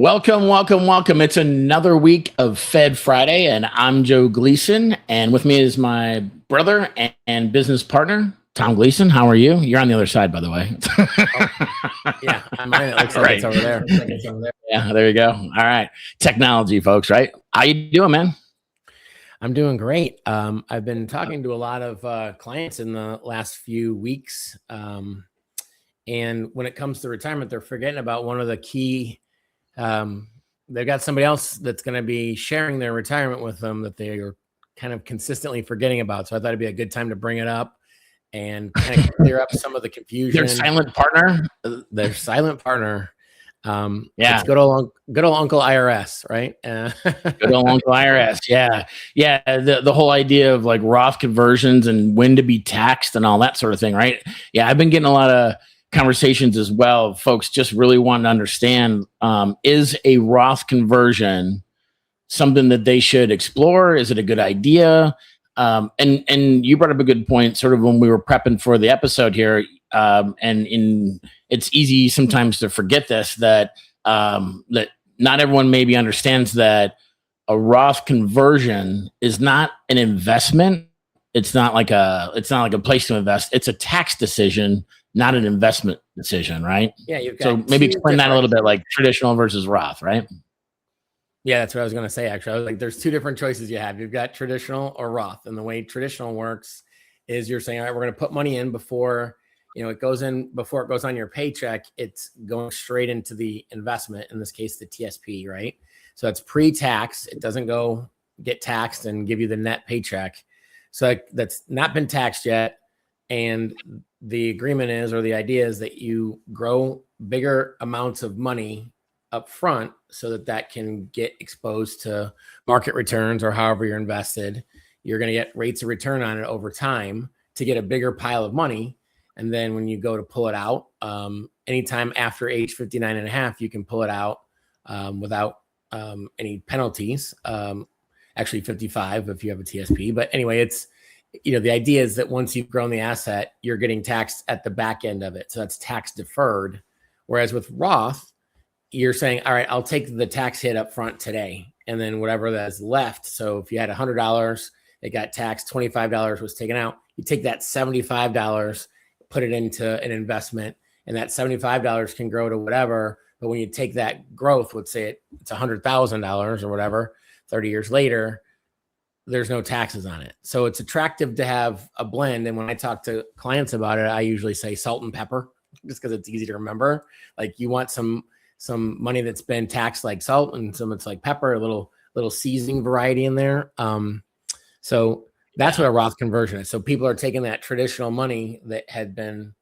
Welcome, welcome, welcome. It's another week of Fed Friday, and I'm Joe Gleason. And with me is my brother and business partner, Thom Gleason. How are you? You're on the other side, by the way. Yeah, mine. It looks like it's over there. Yeah, there you go. All right. Technology, folks, right? How you doing, man? I'm doing great. I've been talking to a lot of clients in the last few weeks. And when it comes to retirement, they're forgetting about one of the key. They've got somebody else that's going to be sharing their retirement with them that they are kind of consistently forgetting about. So I thought it'd be a good time to bring it up and kind of clear up some of the confusion. Their silent partner. Their silent partner. Yeah, it's good old Uncle IRS, right? Good old Uncle IRS. Yeah. The whole idea of like Roth conversions and when to be taxed and all that sort of thing, right? Yeah, I've been getting a lot of conversations as well. Folks just really want to understand, is a Roth conversion something that they should explore? Is it a good idea? And you brought up a good point sort of when we were prepping for the episode here. It's easy sometimes to forget this, that not everyone maybe understands that a Roth conversion is not an investment. It's not like a place to invest. It's a tax decision, not an investment decision, right? Yeah. So maybe explain that a little bit, like traditional versus Roth, right? Yeah, that's what I was going to say. Actually, I was like, there's two different choices you have. You've got traditional or Roth. And the way traditional works is you're saying, all right, we're going to put money in before it goes on your paycheck. It's going straight into the investment, in this case, the TSP, right? So it's pre-tax. It doesn't go get taxed and give you the net paycheck. So that's not been taxed yet. And the agreement is, or the idea is, that you grow bigger amounts of money up front so that can get exposed to market returns, or however you're invested. You're going to get rates of return on it over time to get a bigger pile of money. And then when you go to pull it out, anytime after age 59 and a half, you can pull it out without any penalties. Actually 55 if you have a TSP. But anyway, it's, the idea is that once you've grown the asset, you're getting taxed at the back end of it. So that's tax deferred. Whereas with Roth, you're saying, all right, I'll take the tax hit up front today. And then whatever that's left. So if you had $100, it got taxed, $25 was taken out. You take that $75, put it into an investment, and that $75 can grow to whatever. But when you take that growth, let's say it's $100,000 or whatever, 30 years later, there's no taxes on it. So it's attractive to have a blend. And when I talk to clients about it, I usually say salt and pepper, just because it's easy to remember. Like, you want some money that's been taxed like salt, and some it's like pepper, a little seasoning variety in there. So that's what a Roth conversion is. So people are taking that traditional money that had been,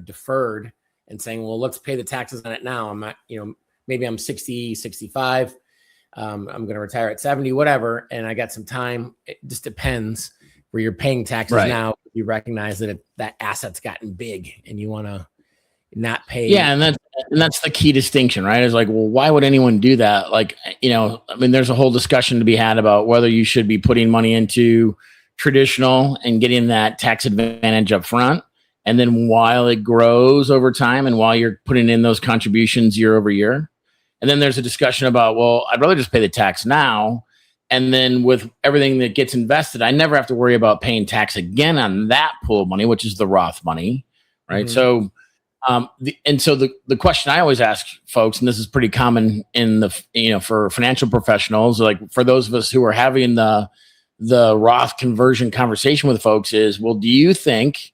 deferred, and saying, well, let's pay the taxes on it now. I'm not, maybe I'm 60, 65. I'm going to retire at 70, whatever. And I got some time. It just depends where you're paying taxes now. You recognize that that asset's gotten big and you want to not pay. Yeah. And that's the key distinction, right? Is like, well, why would anyone do that? Like, there's a whole discussion to be had about whether you should be putting money into traditional and getting that tax advantage up front. And then while it grows over time and while you're putting in those contributions year over year. And then there's a discussion about, well, I'd rather just pay the tax now. And then with everything that gets invested, I never have to worry about paying tax again on that pool of money, which is the Roth money, right? Mm-hmm. So, the question I always ask folks, and this is pretty common in for financial professionals, like for those of us who are having the Roth conversion conversation with folks, is, well, do you think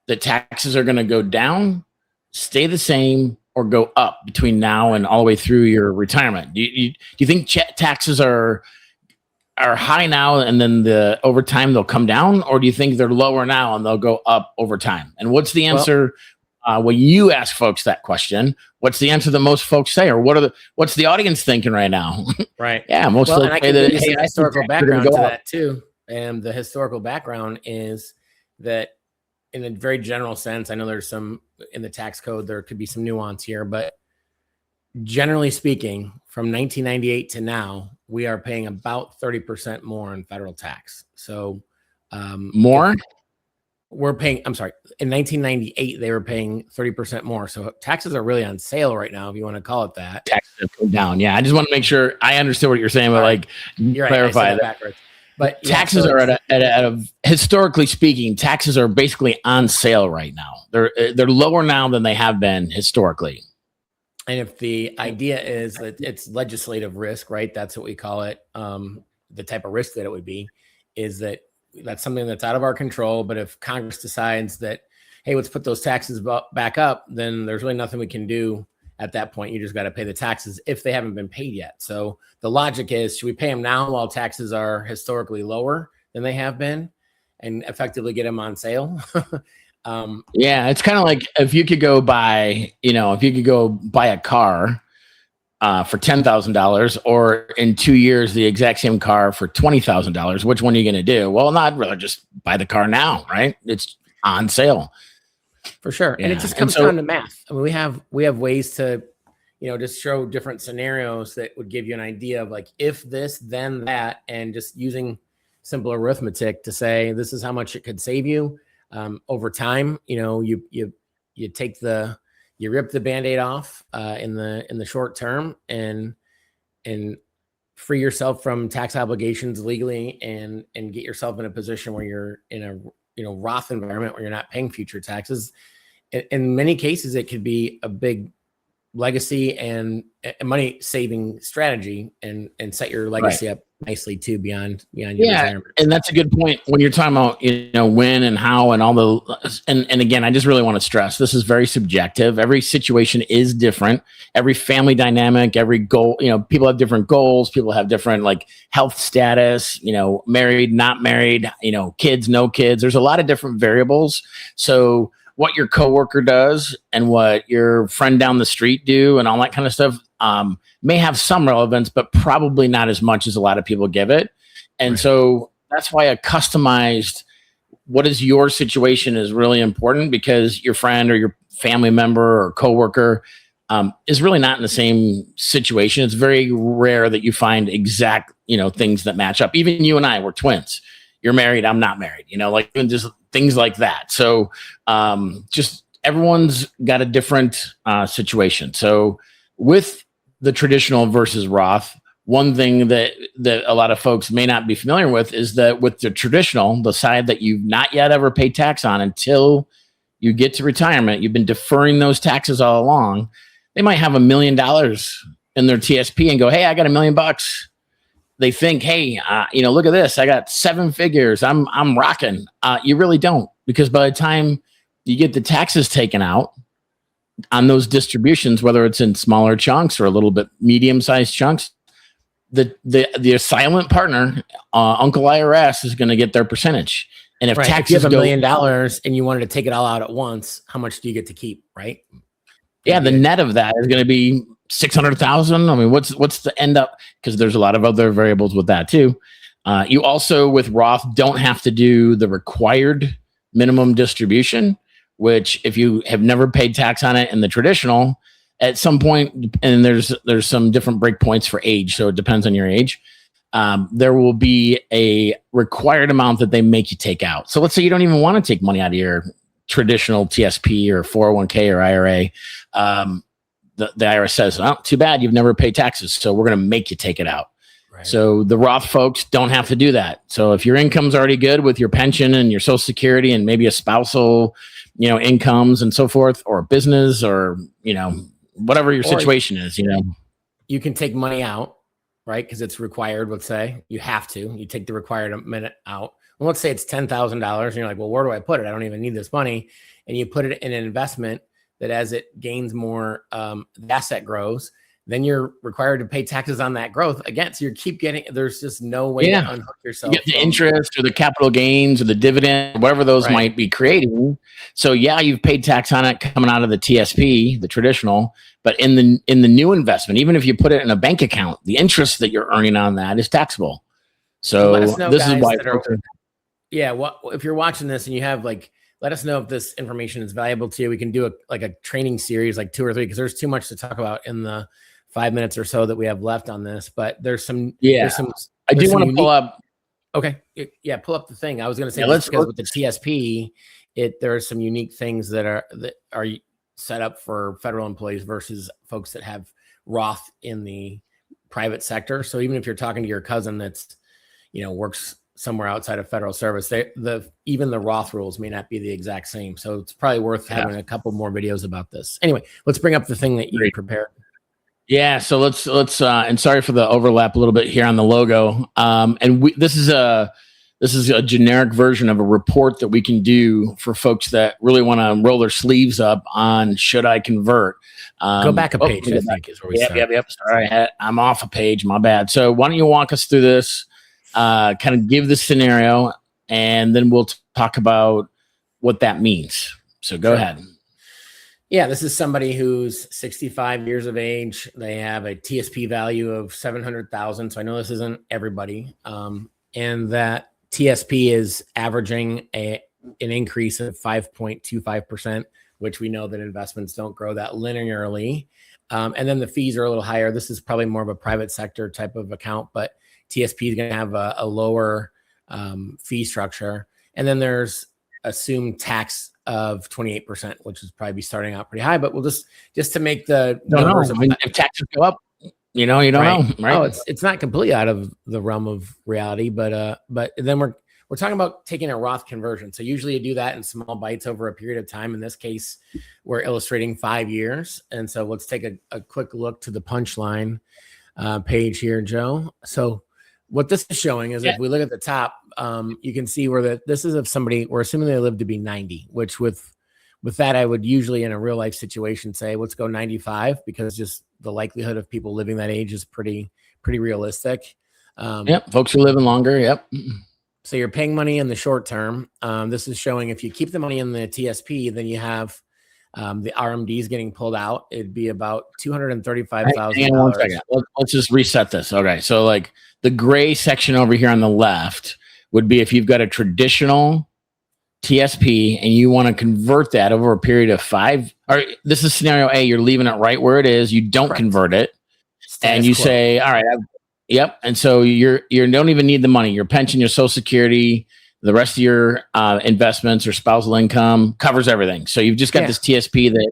that taxes are going to go down, stay the same, or go up between now and all the way through your retirement? Do you think taxes are high now and then over time they'll come down, or do you think they're lower now and they'll go up over time? And what's the answer? When you ask folks that question, what's the answer that most folks say, or what's the audience thinking right now? Right. Yeah, most folks say that. Hey, historical background to that too, and the historical background is that, in a very general sense, I know there's some in the tax code, there could be some nuance here, but generally speaking, from 1998 to now, we are paying about 30% more in federal tax. So more. we're paying, I'm sorry, in 1998, they were paying 30% more. So taxes are really on sale right now, if you want to call it that. Taxes have come down. Yeah. I just want to make sure I understood what you're saying, but like You're right, clarify that backwards. But taxes are at a historically speaking, taxes are basically on sale right now. They're lower now than they have been historically. And if the idea is that it's legislative risk, right? That's what we call it. The type of risk that it would be is that that's something that's out of our control. But if Congress decides that, hey, let's put those taxes back up, then there's really nothing we can do at that point. You just got to pay the taxes if they haven't been paid yet. So the logic is, should we pay them now while taxes are historically lower than they have been and effectively get them on sale? Yeah, it's kind of like if you could go buy a car for $10,000, or in 2 years the exact same car for $20,000. Which one are you going to do? Well, no, I'd rather just buy the car now, right? It's on sale for sure, yeah. And it just comes down to math. I mean, we have ways to, just show different scenarios that would give you an idea of like if this, then that, and just using simple arithmetic to say this is how much it could save you over time. You rip the Band-Aid off in the short term and free yourself from tax obligations legally and get yourself in a position where you're in a Roth environment where you're not paying future taxes. In many cases, it could be a big legacy and a money saving strategy and set your legacy up nicely too beyond your retirement. And that's a good point when you're talking about when and how and all the and again, I just really want to stress this is very subjective. Every situation is different. Every family dynamic, every goal, people have different goals, people have different like health status, married, not married, kids, no kids. There's a lot of different variables. So what your coworker does and what your friend down the street do and all that kind of stuff may have some relevance, but probably not as much as a lot of people give it. And so that's why a customized, what is your situation is really important, because your friend or your family member or coworker is really not in the same situation. It's very rare that you find exact, things that match up. Even you and I, we're twins. You're married, I'm not married, like just things like that. So just everyone's got a different situation. So with the traditional versus Roth, one thing that a lot of folks may not be familiar with is that with the traditional, the side that you've not yet ever paid tax on until you get to retirement, you've been deferring those taxes all along. They might have $1 million in their TSP and go, hey, I got $1 million. They think, hey, look at this. I got 7 figures. I'm rocking. You really don't, because by the time you get the taxes taken out on those distributions, whether it's in smaller chunks or a little bit medium-sized chunks, the silent partner, Uncle IRS, is going to get their percentage. And if taxes if you have $1 million and you wanted to take it all out at once, how much do you get to keep? Right? Yeah, the net of that is going to be 600,000. I mean, what's the end up? Because there's a lot of other variables with that too. You also with Roth don't have to do the required minimum distribution, which if you have never paid tax on it in the traditional, at some point, and there's some different breakpoints for age, so it depends on your age. There will be a required amount that they make you take out. So let's say you don't even want to take money out of your traditional TSP or 401k or IRA. The IRS says, oh, too bad, you've never paid taxes, so we're going to make you take it out. Right. So the Roth folks don't have to do that. So if your income's already good with your pension and your Social Security and maybe a spousal, incomes and so forth, or business, or whatever your situation is, you can take money out, right? Because it's required. Let's say you have to. You take the required amount out. Well, let's say it's $10,000, and you're like, well, where do I put it? I don't even need this money, and you put it in an investment that as it gains more, the asset grows, then you're required to pay taxes on that growth again. So you keep getting, there's just no way to unhook yourself. You get the interest or the capital gains or the dividend, whatever those might be creating. So you've paid tax on it coming out of the TSP, the traditional, but in the new investment, even if you put it in a bank account, the interest that you're earning on that is taxable. So this is why. If you're watching this and you have let us know if this information is valuable to you. We can do a training series, 2 or 3, because there's too much to talk about in the 5 minutes or so that we have left on this. But there's some. I do want to pull up. Okay. Yeah. Pull up the thing. I was going to say, let's go with the TSP. there are some unique things that are set up for federal employees versus folks that have Roth in the private sector. So even if you're talking to your cousin that's, works somewhere outside of federal service, even the Roth rules may not be the exact same. So it's probably worth having a couple more videos about this. Anyway, let's bring up the thing that you prepared. Yeah. So let's and sorry for the overlap a little bit here on the logo. And this is a generic version of a report that we can do for folks that really want to roll their sleeves up on should I convert. Go back a page, I think is where we start. Yep. Sorry, I'm off a page. My bad. So why don't you walk us through this, kind of give the scenario, and then we'll talk about what that means. So go ahead. Yeah, this is somebody who's 65 years of age. They have a TSP value of 700,000. So I know this isn't everybody. And that TSP is averaging an increase of 5.25%, which we know that investments don't grow that linearly. And then the fees are a little higher. This is probably more of a private sector type of account, but TSP is going to have a lower fee structure. And then there's assumed tax of 28%, which is probably be starting out pretty high, but we'll just to make the numbers. If taxes go up, you don't know, right? Oh, it's not completely out of the realm of reality, but then we're talking about taking a Roth conversion. So usually you do that in small bites over a period of time. In this case, we're illustrating 5 years. And so let's take a quick look to the punchline page here, Joe. So what this is showing is if we look at the top, you can see where this is of somebody, we're assuming they live to be 90, which with that, I would usually in a real life situation say, let's go 95, because just the likelihood of people living that age is pretty realistic. Folks are living longer. Yep. So you're paying money in the short term. This is showing if you keep the money in the TSP, then you have the RMDs getting pulled out. It'd be about $235,000. One second. Let's just reset this. Okay. So like the gray section over here on the left would be if you've got a traditional TSP and you want to convert that over a period of 5, or this is scenario A, you're leaving it right where it is. You don't convert it. And you say, all right, yep. And so you don't even need the money. Your pension, your Social Security, the rest of your investments or spousal income covers everything. So you've just got this TSP that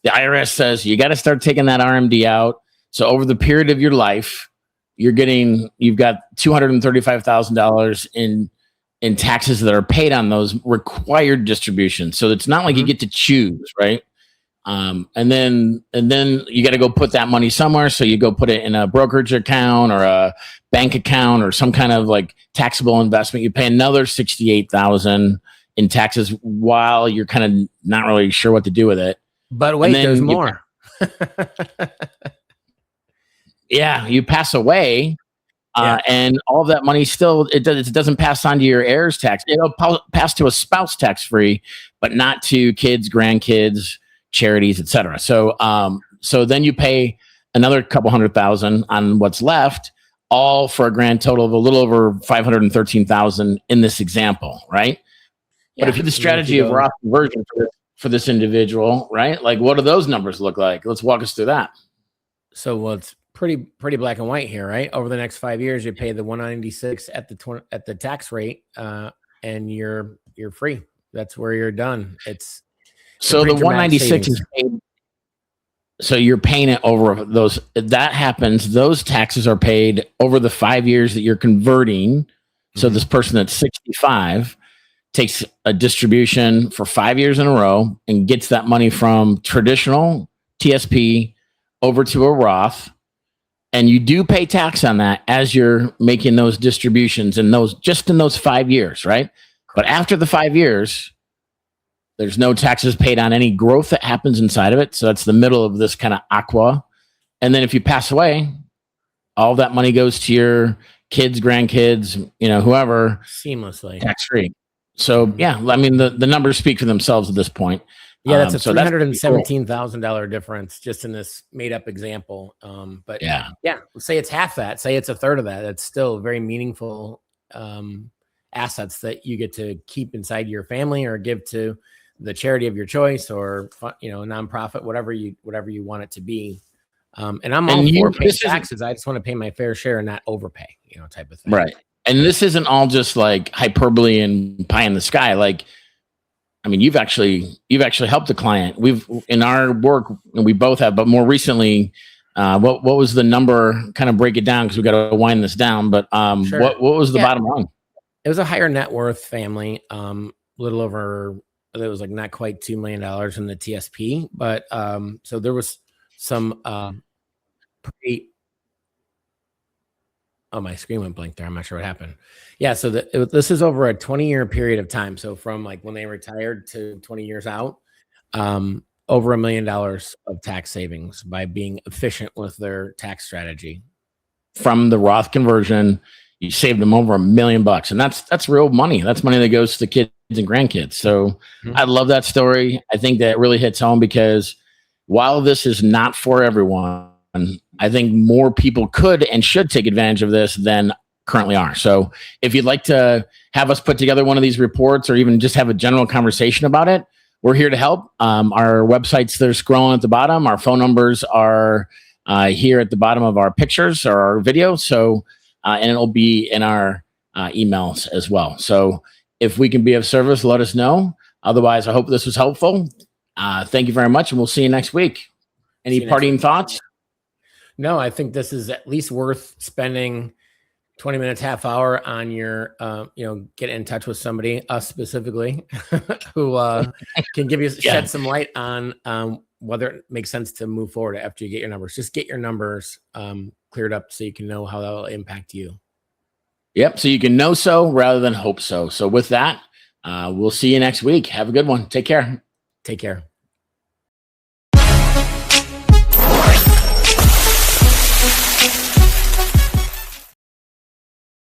the IRS says you got to start taking that RMD out. So over the period of your life, you've got $235,000 in taxes that are paid on those required distributions. So it's not like you get to choose, right? And then you got to go put that money somewhere. So you go put it in a brokerage account or a bank account or some kind of like taxable investment. You pay another $68,000 in taxes while you're kind of not really sure what to do with it. But wait, there's more. You pass away. And all of that money still, it doesn't pass on to your heirs tax. It'll pass to a spouse tax free, but not to kids, grandkids, charities, etc. So then you pay another couple $100,000 on what's left, all for a grand total of a little over $513,000 in this example, right? But if you're the strategy of Roth conversion for this individual, right? Like, what do those numbers look like? Let's walk us through that. So it's pretty black and white here, right? Over the next 5 years, you pay the 196 at the tax rate, and you're free. That's where you're done. It's so the 196 is paid. So you're paying it over those. That happens. Those taxes are paid over the 5 years that you're converting. So this person that's 65 takes a distribution for 5 years in a row and gets that money from traditional TSP over to a Roth. And you do pay tax on that as you're making those distributions in those 5 years, right? But after the 5 years, there's no taxes paid on any growth that happens inside of it. So that's the middle of this kind of aqua. And then if you pass away, all that money goes to your kids, grandkids, whoever, seamlessly tax free. So I mean, the numbers speak for themselves at this point. Yeah, that's a $317,000 difference just in this made up example. But say it's half that, say it's a third of that. That's still very meaningful assets that you get to keep inside your family or give to the charity of your choice or a nonprofit, whatever you want it to be. And I'm all for paying taxes. I just want to pay my fair share and not overpay, type of thing. Right. And this isn't all just like hyperbole and pie in the sky. Like, I mean, you've actually helped the client. We've in our work, and we both have, but more recently, what was the number? Kind of break it down because we got to wind this down. But Sure. what was the Yeah. bottom line? It was a higher net worth family, little over, it was like not quite $2 million in the TSP, but so there was some pretty. Oh, my screen went blank there. I'm not sure what happened. Yeah, so this is over a 20-year period of time. So from like when they retired to 20 years out, over $1 million of tax savings by being efficient with their tax strategy. From the Roth conversion, you saved them over $1 million, and that's real money. That's money that goes to the kids and grandkids. So I love that story. I think that really hits home because while this is not for everyone, I think more people could and should take advantage of this than currently are. So if you'd like to have us put together one of these reports or even just have a general conversation about it, we're here to help. Our websites, they're scrolling at the bottom. Our phone numbers are here at the bottom of our pictures or our videos. So, and it'll be in our emails as well. So if we can be of service, let us know. Otherwise, I hope this was helpful. Thank you very much, and we'll see you next week. Any parting thoughts? No, I think this is at least worth spending 20 minutes, half hour on your, get in touch with somebody, us specifically, who can give you shed some light on whether it makes sense to move forward after you get your numbers. Just get your numbers cleared up so you can know how that will impact you. Yep. So you can know so rather than hope so. So with that, we'll see you next week. Have a good one. Take care. Take care.